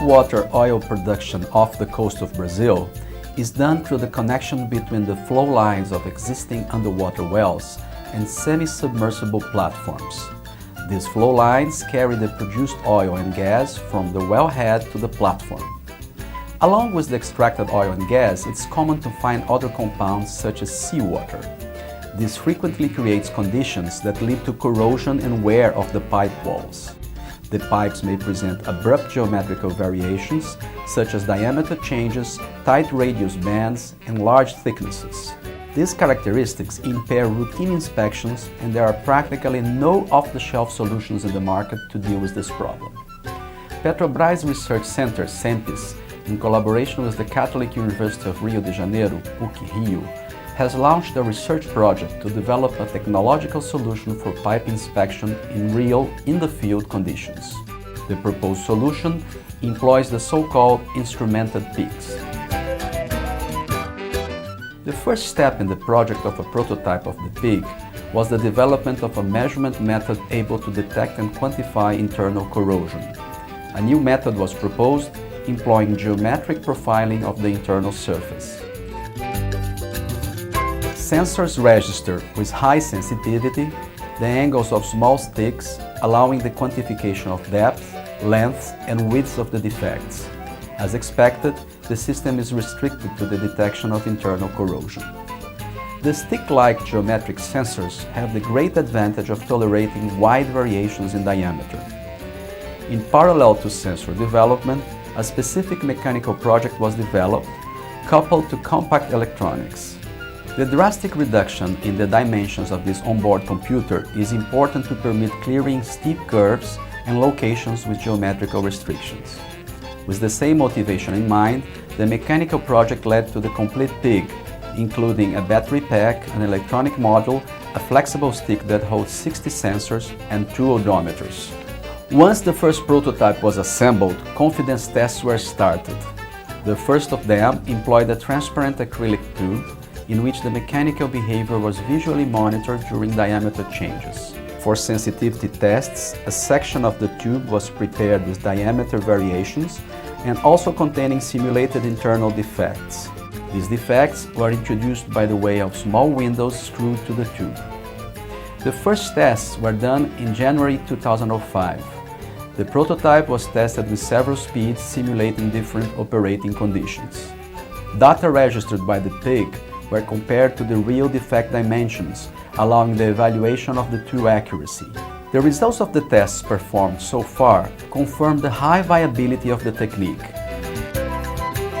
water oil production off the coast of Brazil is done through the connection between the flow lines of existing underwater wells and semi-submersible platforms. These flow lines carry the produced oil and gas from the wellhead to the platform. Along with the extracted oil and gas, it's common to find other compounds such as seawater. This frequently creates conditions that lead to corrosion and wear of the pipe walls. The pipes may present abrupt geometrical variations, such as diameter changes, tight radius bands, and large thicknesses. These characteristics impair routine inspections, and there are practically no off-the-shelf solutions in the market to deal with this problem. Petrobras Research Center, CEMPES, in collaboration with the Catholic University of Rio de Janeiro, PUC-Rio, has launched a research project to develop a technological solution for pipe inspection in real, in-the-field conditions. The proposed solution employs the so-called instrumented pigs. The first step in the project of a prototype of the pig was the development of a measurement method able to detect and quantify internal corrosion. A new method was proposed, employing geometric profiling of the internal surface. Sensors register with high sensitivity the angles of small sticks, allowing the quantification of depth, length, and width of the defects. As expected, the system is restricted to the detection of internal corrosion. The stick-like geometric sensors have the great advantage of tolerating wide variations in diameter. In parallel to sensor development, a specific mechanical project was developed, coupled to compact electronics. The drastic reduction in the dimensions of this onboard computer is important to permit clearing steep curves and locations with geometrical restrictions. With the same motivation in mind, the mechanical project led to the complete pig, including a battery pack, an electronic module, a flexible stick that holds 60 sensors, and 2 odometers. Once the first prototype was assembled, confidence tests were started. The first of them employed a transparent acrylic tube in which the mechanical behavior was visually monitored during diameter changes. For sensitivity tests, a section of the tube was prepared with diameter variations and also containing simulated internal defects. These defects were introduced by the way of small windows screwed to the tube. The first tests were done in January 2005. The prototype was tested with several speeds simulating different operating conditions. Data registered by the pig were compared to the real defect dimensions, allowing the evaluation of the true accuracy. The results of the tests performed so far confirm the high viability of the technique.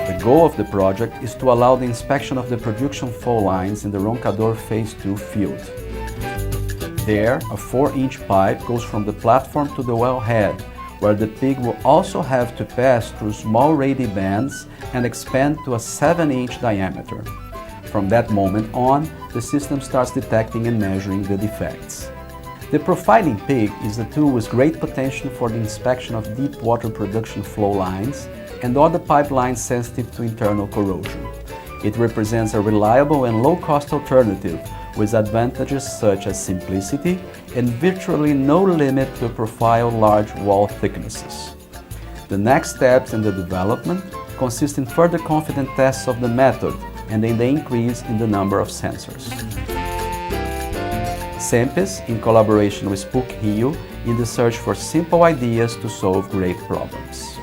The goal of the project is to allow the inspection of the production flow lines in the Roncador Phase 2 field. There, a 4-inch pipe goes from the platform to the wellhead, where the pig will also have to pass through small radii bands and expand to a 7-inch diameter. From that moment on, the system starts detecting and measuring the defects. The profiling pig is a tool with great potential for the inspection of deep water production flow lines and other pipelines sensitive to internal corrosion. It represents a reliable and low-cost alternative with advantages such as simplicity and virtually no limit to profile large wall thicknesses. The next steps in the development consist in further confident tests of the method and in the increase in the number of sensors. CEMPES, in collaboration with PUC-Rio, in the search for simple ideas to solve great problems.